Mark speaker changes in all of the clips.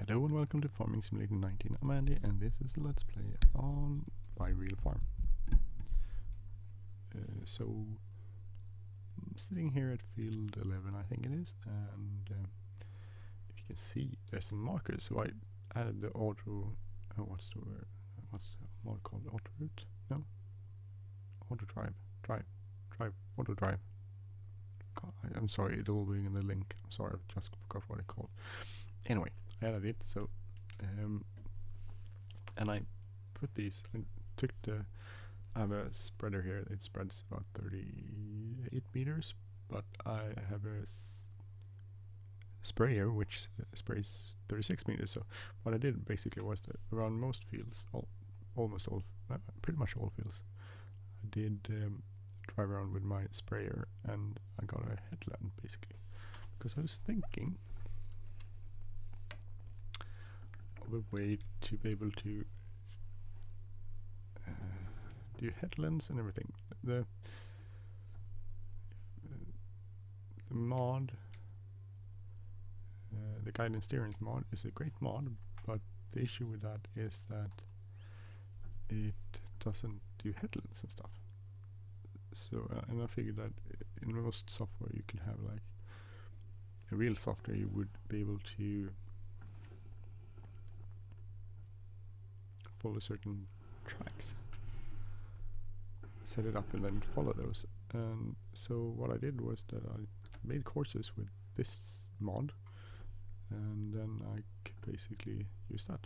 Speaker 1: Hello and welcome to Farming Simulator 19. I'm Andy and this is a Let's Play on my real farm. So, I'm sitting here at field 11 I think it is, and if you can see there's some markers, so I added the auto, what's the mod called? Autoload? No? Auto drive. Auto drive. God, I'm sorry, it'll be in the link. I'm sorry, I just forgot what it's called. Anyway, I added it, so and I put these, I took I have a spreader here, it spreads about 38 meters, but I have a sprayer which sprays 36 meters, so what I did basically was that around most fields, almost all, pretty much all fields, I did drive around with my sprayer and I got a headland basically, because I was thinking of a way to be able to do headlands and everything. The mod, the guidance steering mod is a great mod, but the issue with that is that it doesn't do headlands and stuff. So and I figured that in most software you can have like a real software, you would be able to follow certain tracks, set it up and then follow those. And so what I did was that I made courses with this mod, and then I could basically use that.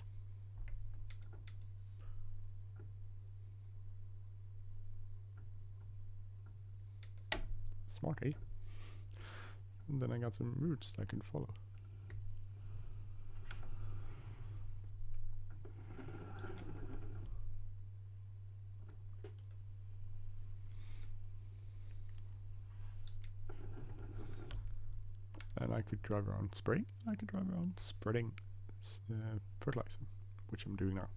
Speaker 1: Smart, eh? And then I got some routes that I can follow. And I could drive around spraying, I could drive around spreading fertilizer, which I'm doing now.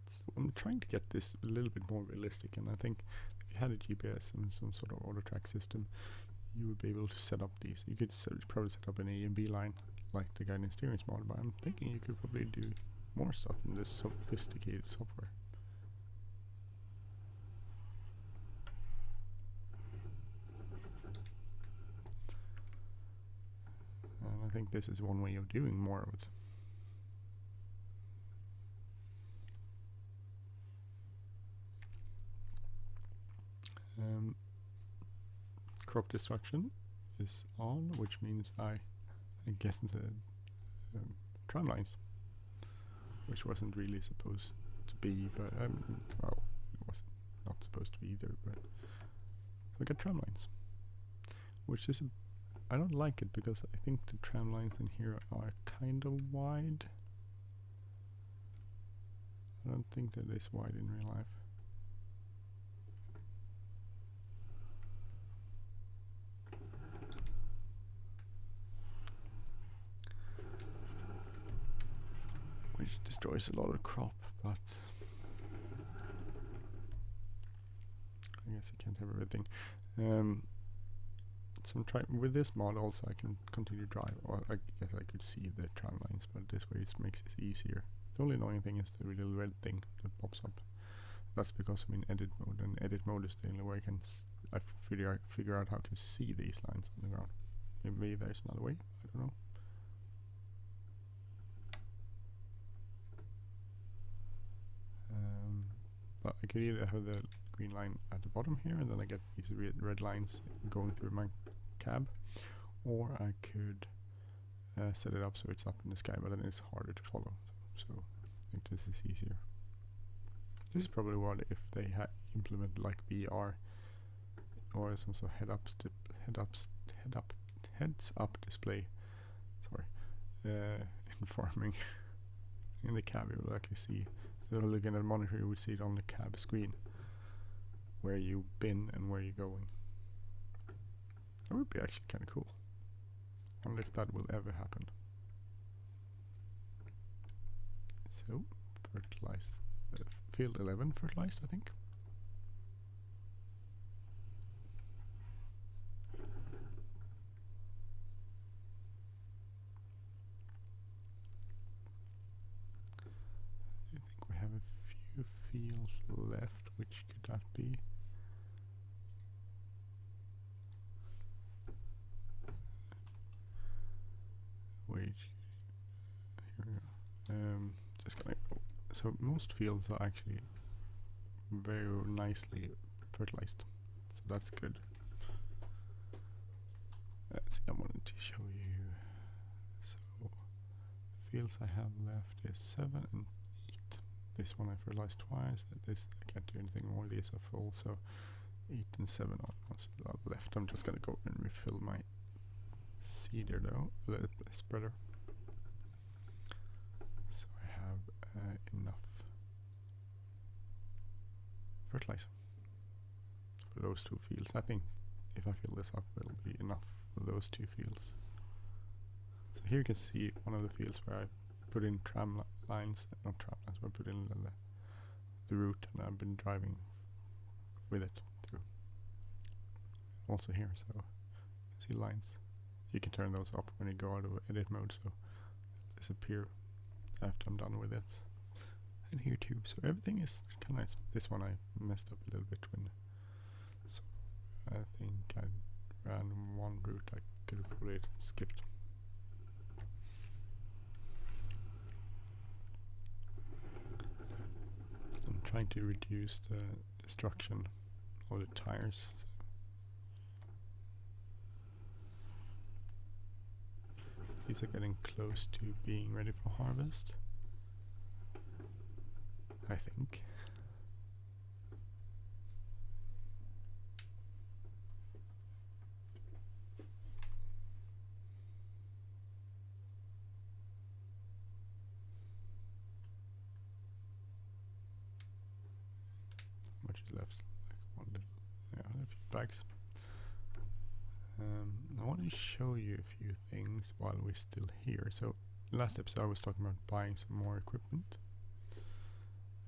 Speaker 1: So I'm trying to get this a little bit more realistic, and I think if you had a GPS and some sort of auto track system, you would be able to set up these. You could probably set up an A and B line like the guidance steering mod, but I'm thinking you could probably do more stuff in this sophisticated software. I think this is one way of doing more of it. Crop destruction is on, which means I get the Tramlines, which wasn't really supposed to be, but well, it was not supposed to be either, but so I get Tramlines, which is I don't like it because I think the tram lines in here are kind of wide. I don't think that it's wide in real life. Which destroys a lot of crop, but I guess I can't have everything. So I'm trying with this mod also I can continue to drive, or I guess I could see the tram lines, but this way it makes it easier. The only annoying thing is the little red thing that pops up. That's because I'm in edit mode, and edit mode is the only way I can figure out how I can see these lines on the ground. Maybe there's another way, I don't know. But I could either have the green line at the bottom here, and then I get these red lines going through my cab, or I could set it up so it's up in the sky, but then it's harder to follow. So I think this is easier. This is probably what if they implement like VR or some sort of heads up display. Sorry, in farming. In the cab, you will actually see. So looking at a monitor, you would see it on the cab screen, where you've been and where you're going. That would be actually kind of cool. I wonder if that will ever happen. So, fertilized. Field 11 fertilized, I think. fields left. Which could that be? Which, here we go. Just gonna go. So most fields are actually very nicely fertilized, so that's good. Let's see, I wanted to show you. So the fields I have left is 7 and 8. This one I fertilized twice. This I can't do anything more. These are full, so 8 and 7 are ones that are left. I'm just gonna go and refill my seeder though, the spreader. So I have enough fertilizer for those two fields. I think if I fill this up, it'll be enough for those two fields. So here you can see one of the fields where I put in tram lines, not tram lines, but I put in the route, and I've been driving with it through. Also here, so see lines. You can turn those off when you go out of edit mode, so they'll disappear after I'm done with it. And here too, so everything is kind of nice. This one I messed up a little bit when, so I think I ran one route I could have probably skipped. I'm trying to reduce the destruction of the tires. These are getting close to being ready for harvest, I think. How much is left? Like one little, yeah, a few bags. I want to show you a few things while we're still here. So last episode I was talking about buying some more equipment,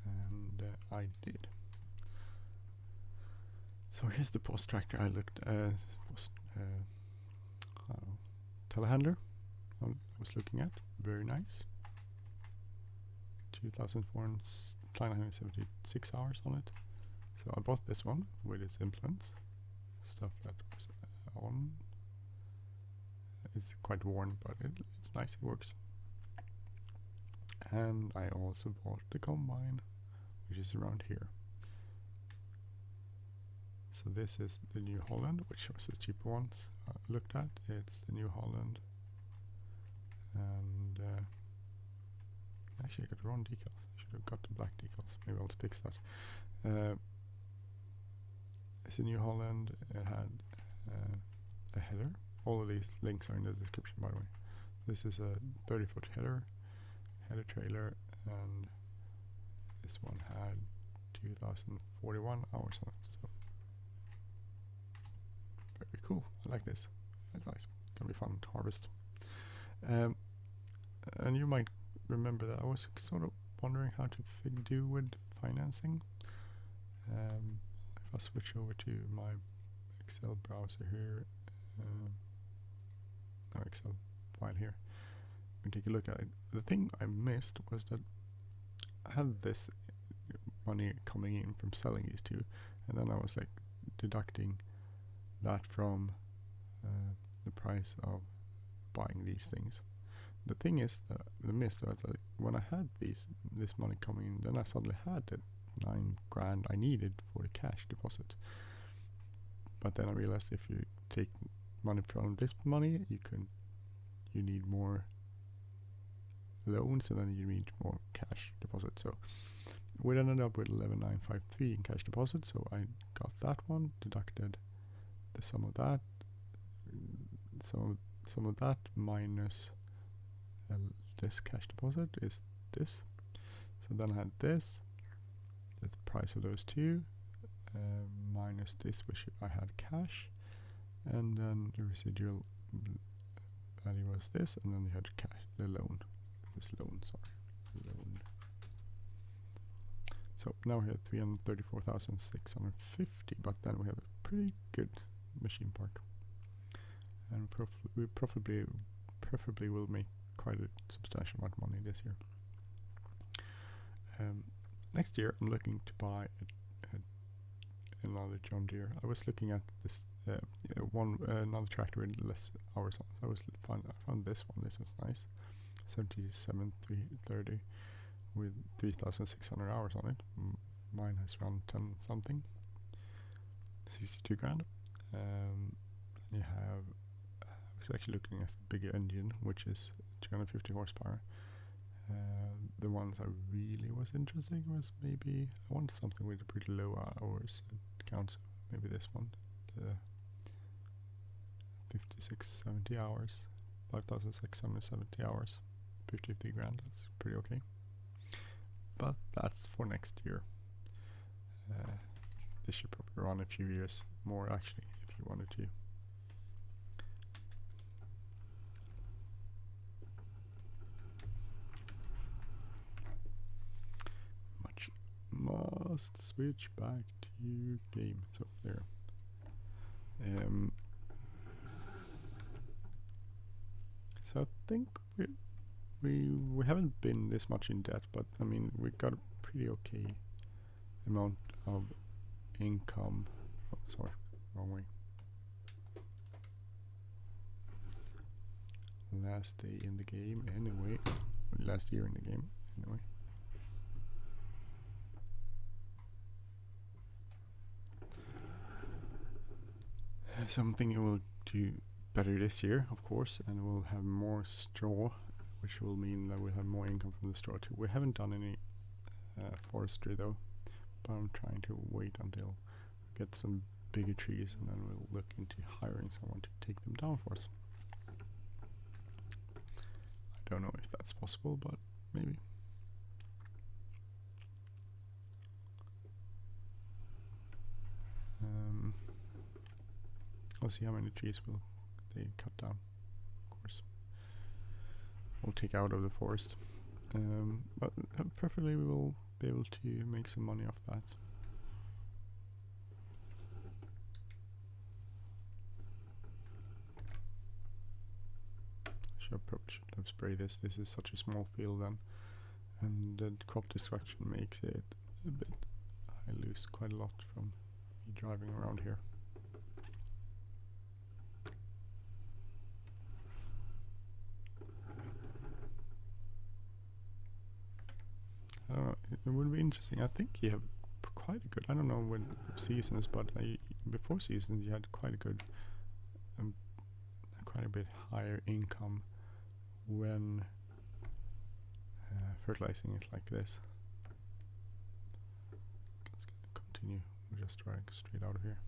Speaker 1: and I did. So here's the post tractor I looked telehandler I was looking at. Very nice. 2,476 hours on it. So I bought this one with its implements, stuff that was on. It's quite worn, but it's nice, it works. And I also bought the combine, which is around here. So this is the New Holland, which was the cheaper ones I looked at. It's the New Holland, and actually I got the wrong decals. I should have got the black decals. Maybe I'll fix that. It's a New Holland. It had a header. All of these links are in the description, by the way. This is a 30-foot header trailer, and this one had 2,041 hours on it. So very cool. I like this. It's nice. Gonna be fun to harvest. And you might remember that I was sort of wondering how to do with financing. If I switch over to my Excel browser here, Excel file here, and take a look at it. The thing I missed was that I had this money coming in from selling these two, and then I was like deducting that from the price of buying these things. The thing is, the miss was that when I had this money coming in, then I suddenly had the 9 grand I needed for the cash deposit. But then I realized if you take money from this money, you need more loans, and then you need more cash deposit. So we ended up with 11,953 in cash deposit. So I got that one, deducted the sum of that, some of that minus this cash deposit is this. So then I had this, that's the price of those two, minus this, which I had cash, and then the residual value was this, and then you had cash, the loan. This loan, sorry, loan. So now we have 334,650, but then we have a pretty good machine park, and we preferably will make quite a substantial amount of money this year. next year I'm looking to buy another John Deere. I was looking at this another tractor with less hours on. So I found this one. This was nice, 77330 with 3,600 hours on it. Mine has around 10 something, 62 grand. You have, I was actually looking at the bigger engine, which is 250 horsepower. The ones I really was interested in was maybe, I wanted something with a pretty low hours count, so maybe this one, the 5670 hours, 5,670 hours, 53 grand, that's pretty okay. But that's for next year. This should probably run a few years more actually, if you wanted to. Must switch back to game. So there. So I think we haven't been this much in debt, but I mean we got a pretty okay amount of income. Oh, sorry, wrong way. Last day in the game anyway. Last year in the game anyway. Something we'll do better this year, of course, and we'll have more straw, which will mean that we'll have more income from the straw too. We haven't done any forestry though, but I'm trying to wait until we get some bigger trees, and then we'll look into hiring someone to take them down for us. I don't know if that's possible, but maybe. We'll see how many trees will they cut down, of course. We'll take out of the forest. But preferably we will be able to make some money off that. Probably should have sprayed this. This is such a small field then, and the crop destruction makes it a bit. I lose quite a lot from me driving around here. I don't know, it would be interesting. I think you have quite a good, I don't know when seasons, but before seasons you had quite a good, quite a bit higher income when fertilizing it like this. It's going to continue, we'll just drag straight out of here.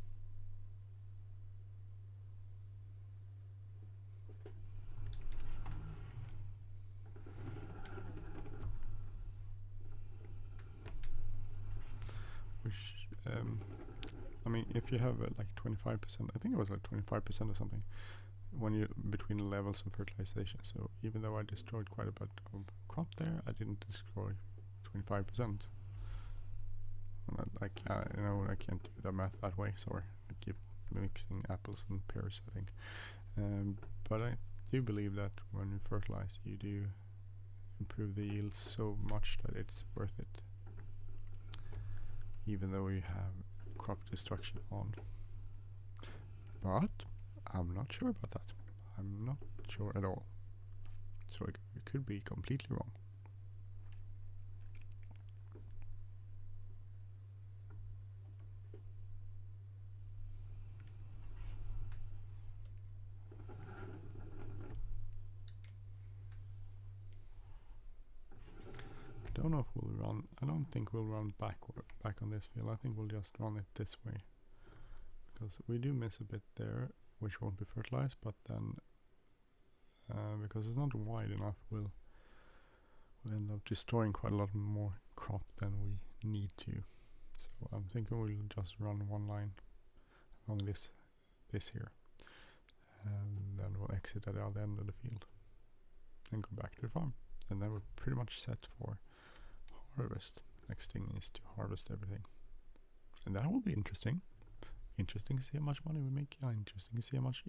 Speaker 1: I mean, if you have like 25%, I think it was like 25% or something, when you between the levels of fertilization. So even though I destroyed quite a bit of crop there, I didn't destroy 25%. You know, I can't do the math that way. Sorry, I keep mixing apples and pears, I think. But I do believe that when you fertilize, you do improve the yield so much that it's worth it, even though you have crop destruction on. But I'm not sure about that. I'm not sure at all. So it could be completely wrong. I don't know if we'll run. I don't think we'll run back on this field. I think we'll just run it this way, because we do miss a bit there, which won't be fertilized. But then, because it's not wide enough, we'll end up destroying quite a lot more crop than we need to. So I'm thinking we'll just run one line on this here, and then we'll exit at the other end of the field and go back to the farm, and then we're pretty much set for harvest. Next thing is to harvest everything, and that will be interesting. Interesting to see how much money we make. Interesting to see how much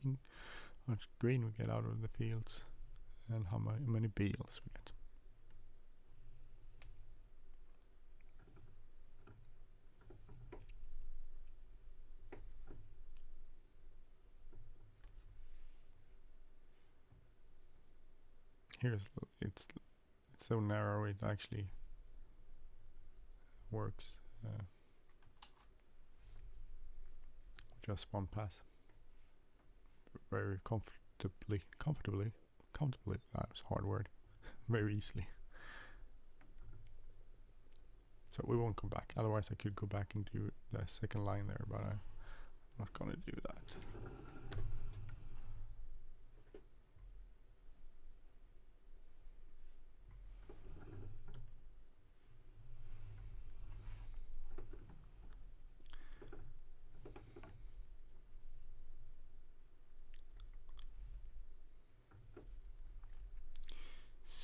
Speaker 1: grain we get out of the fields, and how many bales we get. Here's it's so narrow it actually works. Just one pass, very comfortably. That was a hard word. Very easily. So we won't go back. Otherwise, I could go back and do the second line there, but I'm not gonna do that.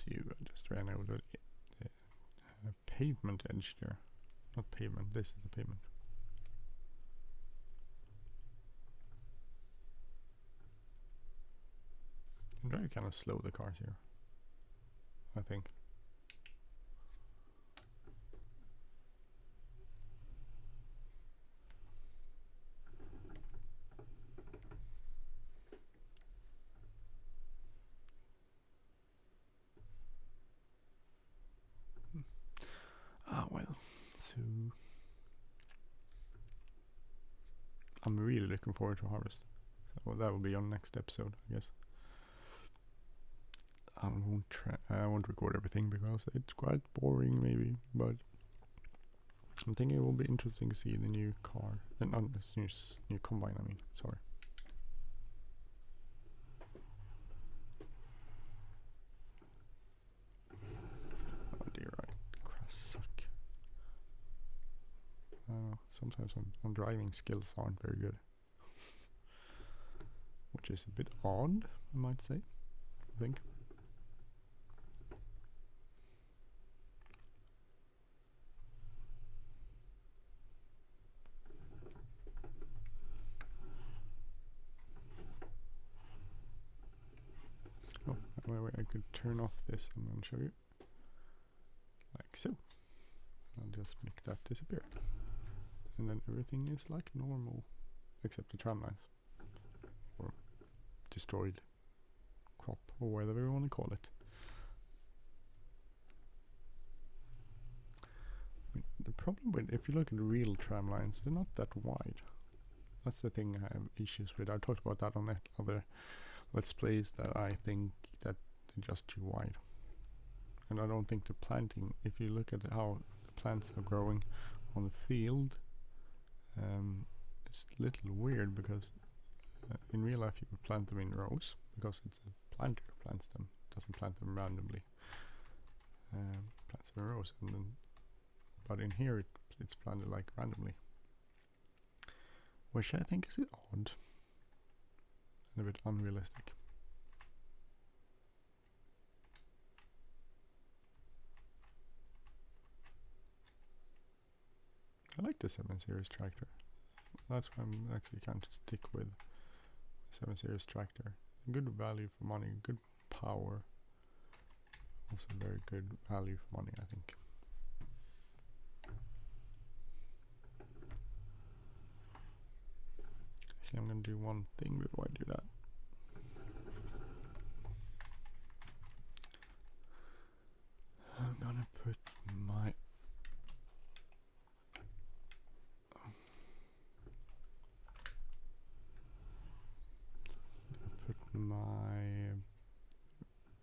Speaker 1: So I just ran over the pavement edge there. Not pavement, this is the pavement. I'm trying to kind of slow the cars here, I think. Well, so I'm really looking forward to harvest. So that will be on next episode, I guess. I won't record everything because it's quite boring, maybe. But I'm thinking it will be interesting to see the new car, and this new combine. I mean, sorry. Oh dear, suck. Sometimes my driving skills aren't very good, which is a bit odd, I might say. I think. Oh, wait, I could turn off this. I'm going to show you. Like so. I'll just make that disappear. And then everything is like normal, except the tramlines. Or destroyed crop, or whatever you want to call it. I mean, the problem with, if you look at the real tramlines, they're not that wide. That's the thing I have issues with. I talked about that on other Let's Plays, that I think that they're just too wide. And I don't think the planting, if you look at how the plants are growing on the field, it's a little weird because in real life you would plant them in rows because it's a planter plants them, doesn't plant them randomly. Plants them in rows, and then, but in here it's planted like randomly, which I think is odd and a bit unrealistic. I like the 7 Series tractor. That's why I'm actually kind of stick with 7 Series tractor. Good value for money, good power. Also very good value for money, I think. Actually, I'm going to do one thing before I do that. I'm going to put my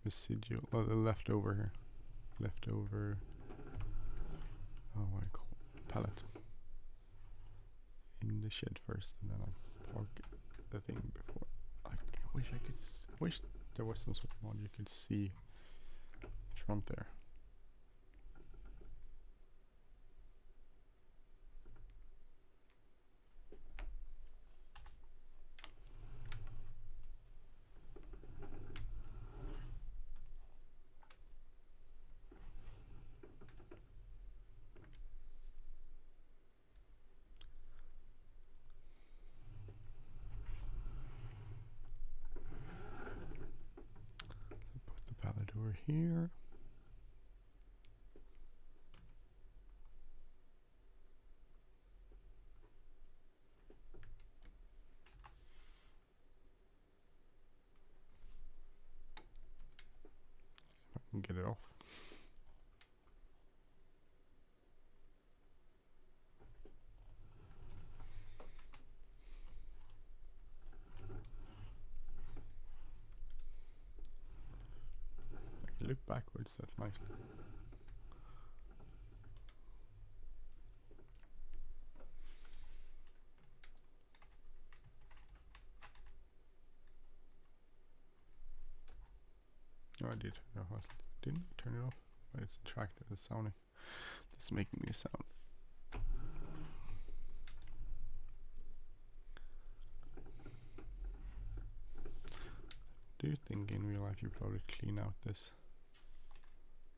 Speaker 1: residual, well, the leftover here, what I call it, pallet, in the shed first, and then I park the thing before. I wish there was some sort of mod you could see the front there. Over here. and get it off. I can look backwards, that's nice. Oh, I did. No, I didn't turn it off. But it's the tractor that's sounding. That's making me sound. Do you think in real life you probably clean out this?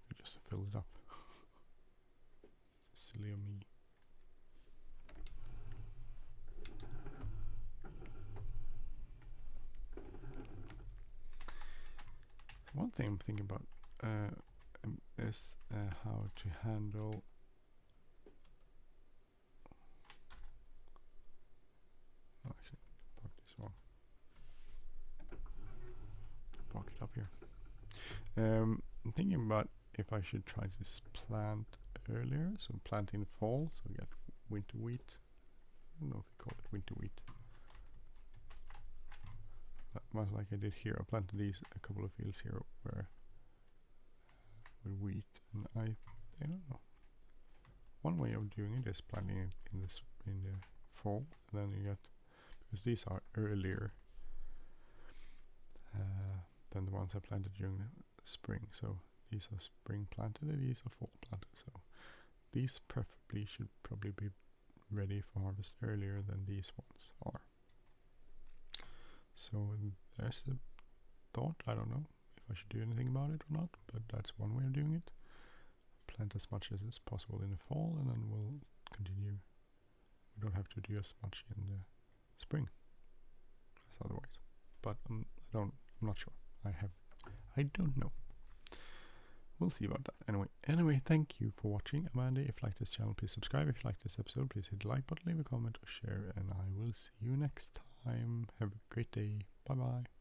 Speaker 1: You just fill it up. Silly of me. One thing I'm thinking about is how to handle actually park this one. Park it up here. I'm thinking about if I should try this plant earlier, so plant in the fall, so get winter wheat. I don't know if we call it winter wheat. Much like I did here, I planted these a couple of fields here where with wheat, and I don't know. One way of doing it is planting it in the fall, and then you get, because these are earlier than the ones I planted during the spring. So these are spring planted, and these are fall planted. So these preferably should probably be ready for harvest earlier than these ones are. So there's a thought. I don't know if I should do anything about it or not, but that's one way of doing it. Plant as much as is possible in the fall, and then we'll continue. We don't have to do as much in the spring as otherwise. But I'm not sure. I don't know. We'll see about that. Anyway, thank you for watching. I'm Andy. If you like this channel, please subscribe. If you like this episode, please hit the like button, leave a comment or share, and I will see you next time. Have a great day. Bye bye.